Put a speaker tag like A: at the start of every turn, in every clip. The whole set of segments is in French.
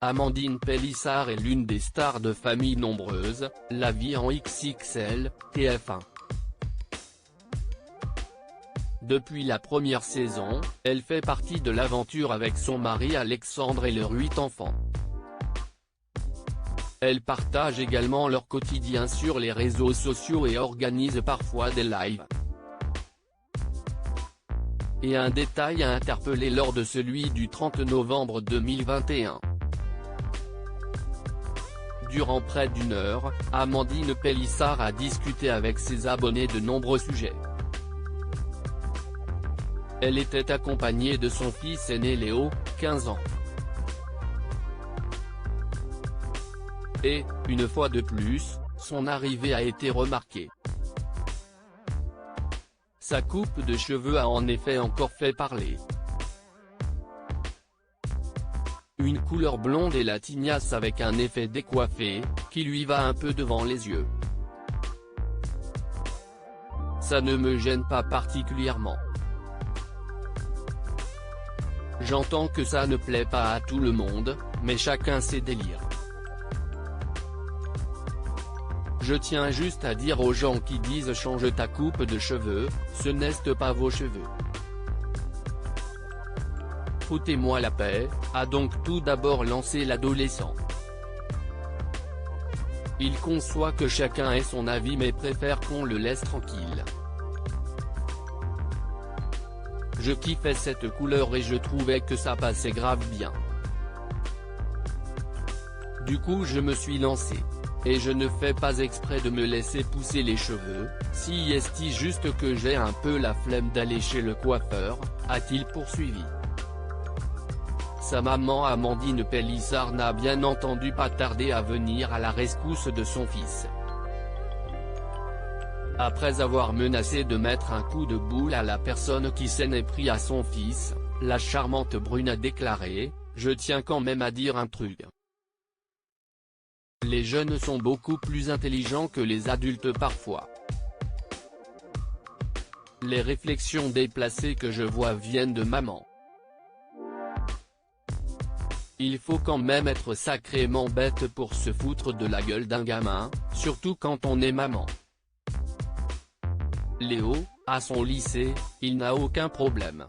A: Amandine Pélissard est l'une des stars de Famille Nombreuse, La Vie en XXL, TF1. Depuis la première saison, elle fait partie de l'aventure avec son mari Alexandre et leurs 8 enfants. Elles partagent également leur quotidien sur les réseaux sociaux et organisent parfois des lives. Et un détail a interpellé lors de celui du 30 novembre 2021. Durant près d'une heure, Amandine Pélissard a discuté avec ses abonnés de nombreux sujets. Elle était accompagnée de son fils aîné Léo, 15 ans. Et, une fois de plus, son arrivée a été remarquée. Sa coupe de cheveux a en effet encore fait parler. Une couleur blonde et la tignasse avec un effet décoiffé, qui lui va un peu devant les yeux. Ça ne me gêne pas particulièrement. J'entends que ça ne plaît pas à tout le monde, mais chacun ses délires. Je tiens juste à dire aux gens qui disent change ta coupe de cheveux, ce n'est pas vos cheveux. Foutez-moi la paix, a donc tout d'abord lancé l'adolescent. Il conçoit que chacun ait son avis mais préfère qu'on le laisse tranquille. Je kiffais cette couleur et je trouvais que ça passait grave bien. Du coup je me suis lancé. Et je ne fais pas exprès de me laisser pousser les cheveux, si est juste que j'ai un peu la flemme d'aller chez le coiffeur, a-t-il poursuivi. Sa maman Amandine Pélissard n'a bien entendu pas tardé à venir à la rescousse de son fils. Après avoir menacé de mettre un coup de boule à la personne qui s'en est pris à son fils, la charmante brune a déclaré « Je tiens quand même à dire un truc. Les jeunes sont beaucoup plus intelligents que les adultes parfois. Les réflexions déplacées que je vois viennent de maman. Il faut quand même être sacrément bête pour se foutre de la gueule d'un gamin, surtout quand on est maman. Léo, à son lycée, il n'a aucun problème.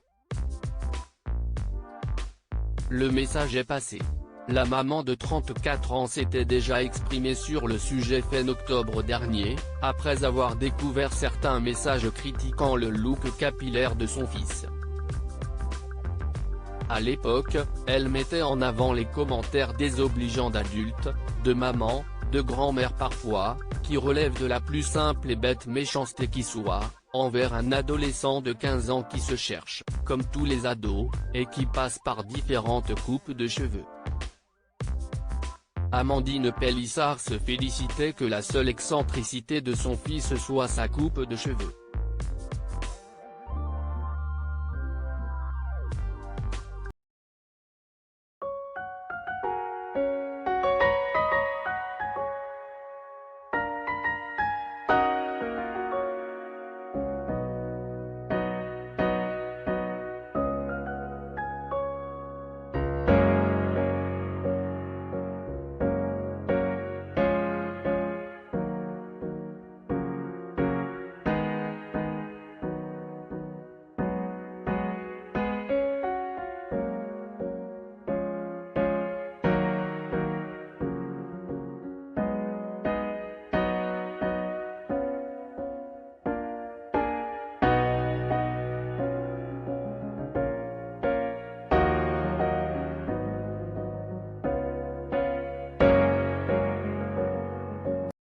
A: Le message est passé. La maman de 34 ans s'était déjà exprimée sur le sujet fin octobre dernier, après avoir découvert certains messages critiquant le look capillaire de son fils. À l'époque, elle mettait en avant les commentaires désobligeants d'adultes, de mamans, de grand-mères parfois, qui relèvent de la plus simple et bête méchanceté qui soit, envers un adolescent de 15 ans qui se cherche, comme tous les ados, et qui passe par différentes coupes de cheveux. Amandine Pélissard se félicitait que la seule excentricité de son fils soit sa coupe de cheveux.